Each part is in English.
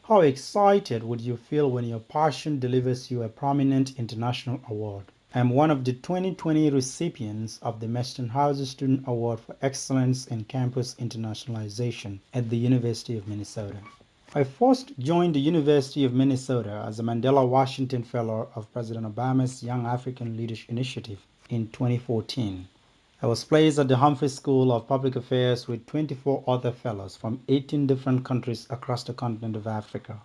How excited would you feel when your passion delivers you a prominent international award? I am one of the 2020 recipients of the Mestenhauser Student Award for Excellence in Campus Internationalization at the University of Minnesota. I first joined the University of Minnesota as a Mandela Washington Fellow of President Obama's Young African Leadership Initiative in 2014. I was placed at the Humphrey School of Public Affairs with 24 other fellows from 18 different countries across the continent of Africa.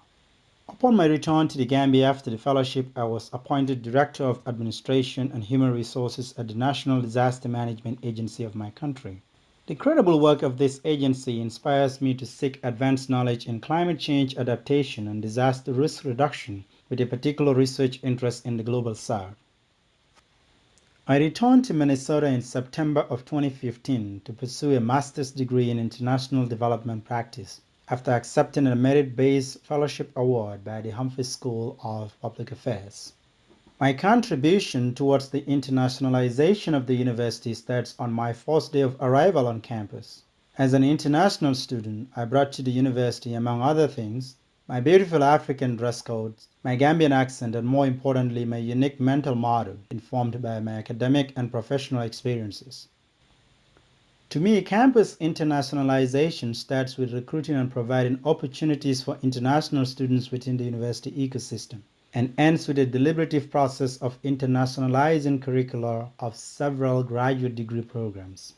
Upon my return to the Gambia after the fellowship, I was appointed Director of Administration and Human Resources at the National Disaster Management Agency of my country. The incredible work of this agency inspires me to seek advanced knowledge in climate change adaptation and disaster risk reduction with a particular research interest in the Global South. I returned to Minnesota in September of 2015 to pursue a master's degree in international development practice after accepting a merit-based fellowship award by the Humphrey School of Public Affairs. My contribution towards the internationalization of the university starts on my first day of arrival on campus. As an international student, I brought to the university, among other things, my beautiful African dress code, my Gambian accent, and more importantly, my unique mental model, informed by my academic and professional experiences. To me, campus internationalization starts with recruiting and providing opportunities for international students within the university ecosystem, and ends with a deliberative process of internationalizing curricula of several graduate degree programs.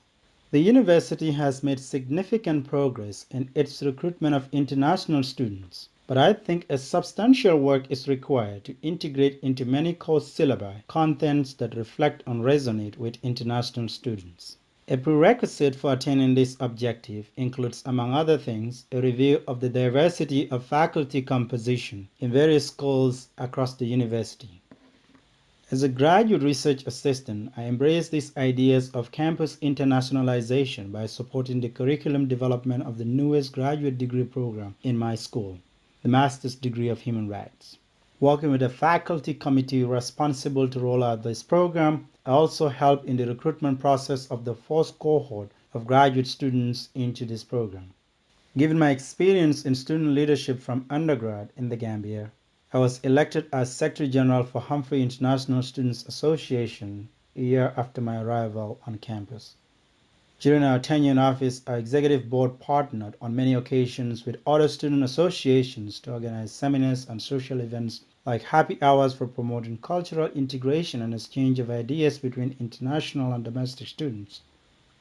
The university has made significant progress in its recruitment of international students, but I think a substantial work is required to integrate into many course syllabi contents that reflect and resonate with international students. A prerequisite for attaining this objective includes, among other things, a review of the diversity of faculty composition in various schools across the university. As a graduate research assistant, I embrace these ideas of campus internationalization by supporting the curriculum development of the newest graduate degree program in my school, the Master's Degree of Human Rights. Working with a faculty committee responsible to roll out this program, I also helped in the recruitment process of the first cohort of graduate students into this program. Given my experience in student leadership from undergrad in the Gambia, I was elected as Secretary General for Humphrey International Students Association a year after my arrival on campus. During our tenure in office, our executive board partnered on many occasions with other student associations to organize seminars and social events like happy hours for promoting cultural integration and exchange of ideas between international and domestic students.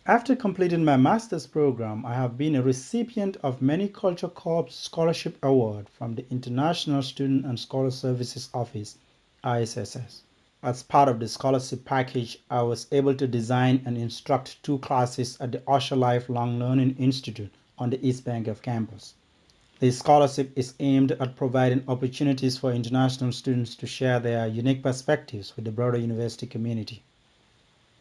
After completing my master's program, I have been a recipient of many Culture Corps Scholarship Award from the International Student and Scholar Services Office, ISSS. As part of the scholarship package, I was able to design and instruct 2 classes at the Usher Lifelong Learning Institute on the East Bank of campus. This scholarship is aimed at providing opportunities for international students to share their unique perspectives with the broader university community.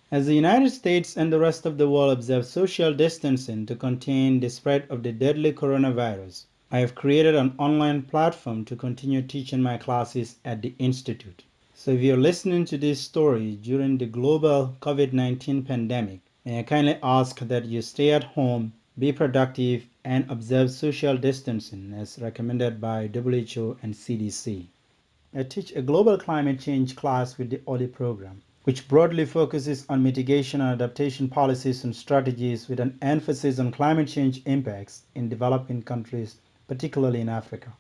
As the United States and the rest of the world observe social distancing to contain the spread of the deadly coronavirus, I have created an online platform to continue teaching my classes at the Institute. So if you're listening to this story during the global COVID-19 pandemic, may I kindly ask that you stay at home, be productive, and observe social distancing as recommended by WHO and CDC. I teach a global climate change class with the OLI program, which broadly focuses on mitigation and adaptation policies and strategies with an emphasis on climate change impacts in developing countries, particularly in Africa.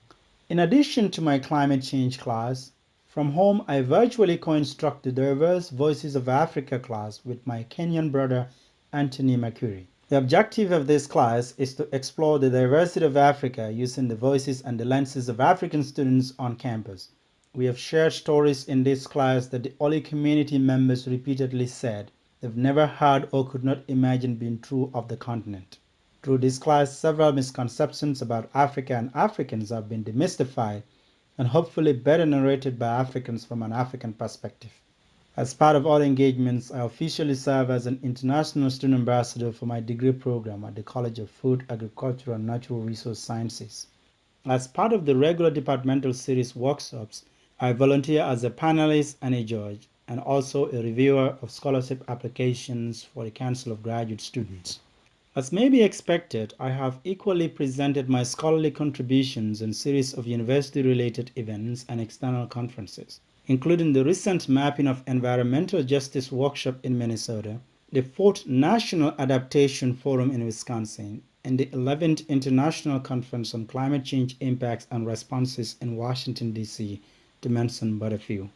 In addition to my climate change class, from home I virtually co-instruct the Diverse Voices of Africa class with my Kenyan brother Anthony Makuri. The objective of this class is to explore the diversity of Africa using the voices and the lenses of African students on campus. We have shared stories in this class that the OLI community members repeatedly said they've never heard or could not imagine being true of the continent. Through this class, several misconceptions about Africa and Africans have been demystified and hopefully better narrated by Africans from an African perspective. As part of all engagements, I officially serve as an international student ambassador for my degree program at the College of Food, Agriculture, and Natural Resource Sciences. As part of the regular departmental series workshops, I volunteer as a panelist and a judge, and also a reviewer of scholarship applications for the Council of Graduate Students. As may be expected, I have equally presented my scholarly contributions in a series of university-related events and external conferences, including the recent Mapping of Environmental Justice workshop in Minnesota, the 4th National Adaptation Forum in Wisconsin, and the 11th International Conference on Climate Change Impacts and Responses in Washington, D.C., to mention but a few.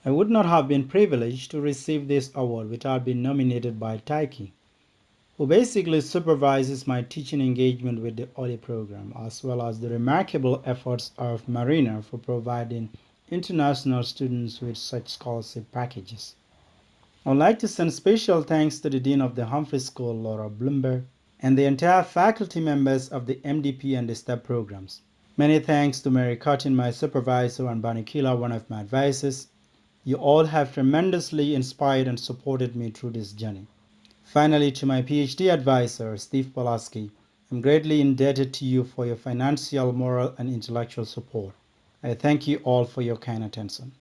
I would not have been privileged to receive this award without being nominated by Taiki, who basically supervises my teaching engagement with the OLI program, as well as the remarkable efforts of Marina for providing international students with such scholarship packages. I would like to send special thanks to the Dean of the Humphrey School, Laura Bloomberg, and the entire faculty members of the MDP and the STEP programs. Many thanks to Mary Cotton, my supervisor, and Banikila, one of my advisors. You all have tremendously inspired and supported me through this journey. Finally, to my PhD advisor, Steve Polaski, I'm greatly indebted to you for your financial, moral, and intellectual support. I thank you all for your kind attention.